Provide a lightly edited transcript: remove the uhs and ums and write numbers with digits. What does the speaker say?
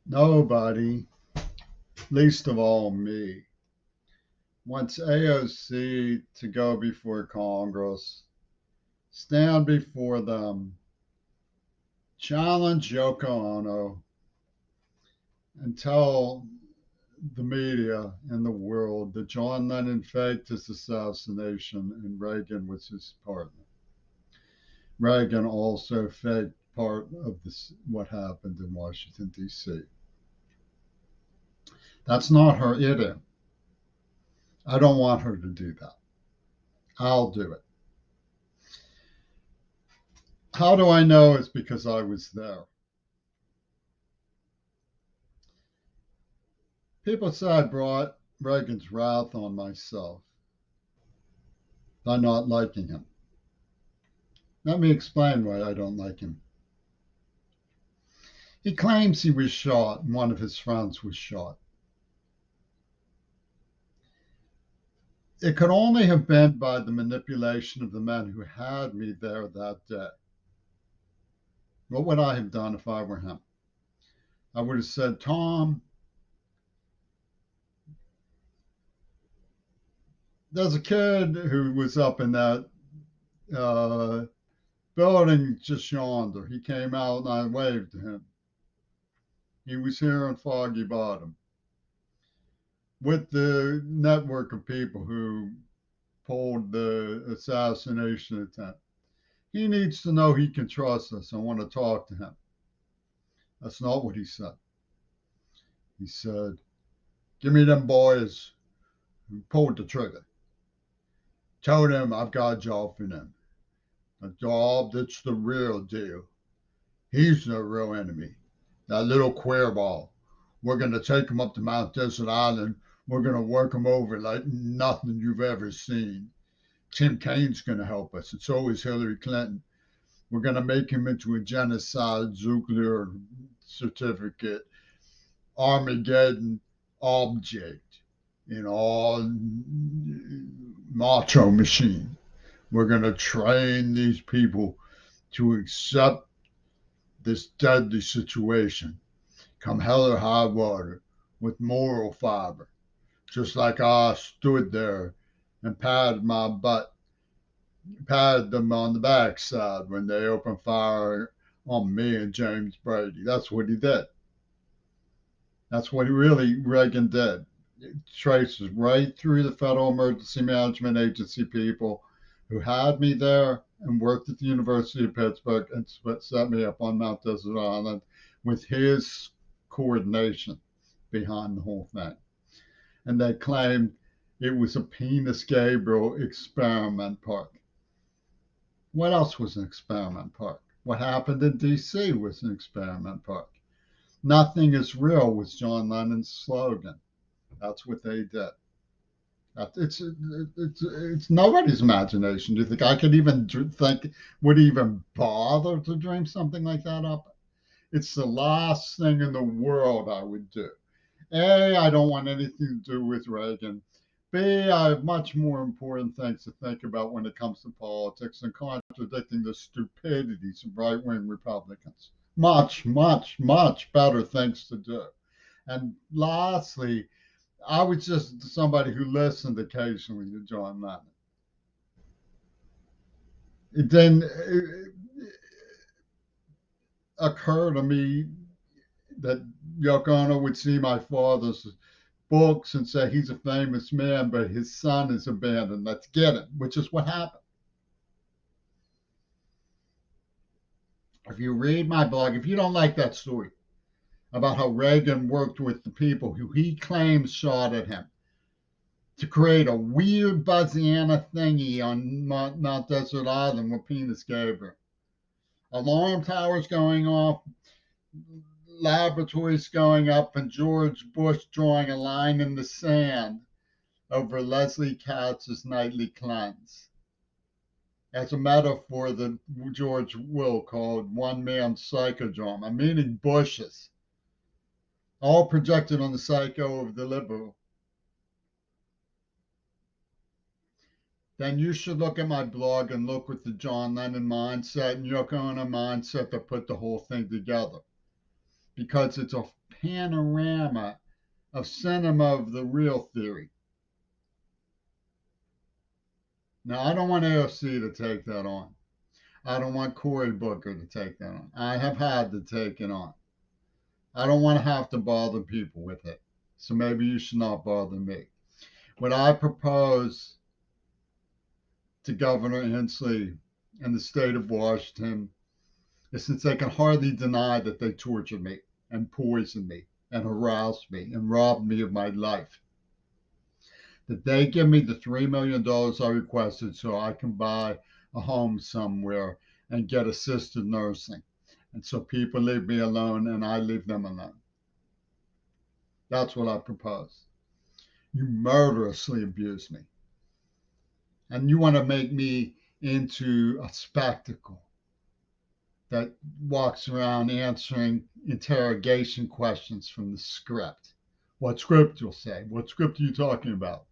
Nobody, least of all me, wants AOC to go before Congress, stand before them, challenge Yoko Ono, and tell the media and the world that John Lennon faked his assassination and Reagan was his partner. Reagan also faked part of this, what happened in Washington, D.C. That's not her idiom. I don't want her to do that. I'll do it. How do I know? It's because I was there. People say I brought Reagan's wrath on myself by not liking him. Let me explain why I don't like him. He claims he was shot and one of his friends was shot. It could only have been by the manipulation of the men who had me there that day. What would I have done if I were him? I would have said, Tom, there's a kid who was up in that uh, building just yonder. He came out and I waved to him. He was here in Foggy Bottom with the network of people who pulled the assassination attempt. He needs to know he can trust us. I want to talk to him. That's not what he said. He said, give me them boys who pulled the trigger. Tell them I've got a job for them. A job that's the real deal. He's the real enemy. That little queer ball. We're going to take him up to Mount Desert Island. We're going to work him over like nothing you've ever seen. Tim Kaine's going to help us, and so is Hillary Clinton. We're going to make him into a genocide nuclear certificate, Armageddon object in all macho machine. We're going to train these people to accept this deadly situation, come hell or high water, with moral fiber, just like I stood there and patted my butt, patted them on the backside when they opened fire on me and James Brady. That's what he did. That's what really Reagan did. It traces right through the Federal Emergency Management Agency people who had me there and worked at the University of Pittsburgh and set me up on Mount Desert Island with his coordination behind the whole thing. And they claimed it was a Penis Gabriel experiment park. What else was an experiment park? What happened in D.C. was an experiment park. Nothing is real was John Lennon's slogan. That's what they did. It's nobody's imagination. Do you think I could even think, would even bother to dream something like that up? It's the last thing in the world I would do. A, I don't want anything to do with Reagan. B, I have much more important things to think about when it comes to politics and contradicting the stupidities of right wing Republicans. Much, much, much better things to do. And lastly, I was just somebody who listened occasionally to John Lennon. It then occurred to me that Yoko Ono would see my father's books and say he's a famous man, but his son is abandoned. Let's get him, which is what happened. If you read my blog, if you don't like that story about how Reagan worked with the people who he claims shot at him to create a weird Buzziana thingy on Mount Desert Island with Penis Gabriel, alarm towers going off, laboratories going up, and George Bush drawing a line in the sand over Leslie Katz's nightly cleanse as a metaphor that George Will called one man's psychodrama, meaning Bush's, all projected on the psycho of the liberal. Then you should look at my blog and look with the John Lennon mindset and Yoko Ono mindset that put the whole thing together. Because it's a panorama of cinema of the real theory. Now, I don't want AOC to take that on. I don't want Cory Booker to take that on. I have had to take it on. I don't want to have to bother people with it. So maybe you should not bother me. What I propose to Governor Inslee and the state of Washington is, since they can hardly deny that they tortured me and poisoned me and harassed me and robbed me of my life, that they give me the $3 million I requested so I can buy a home somewhere and get assisted nursing. And so people leave me alone and I leave them alone. That's what I propose. You murderously abuse me. And you want to make me into a spectacle that walks around answering interrogation questions from the script. What script, you'll say? What script are you talking about?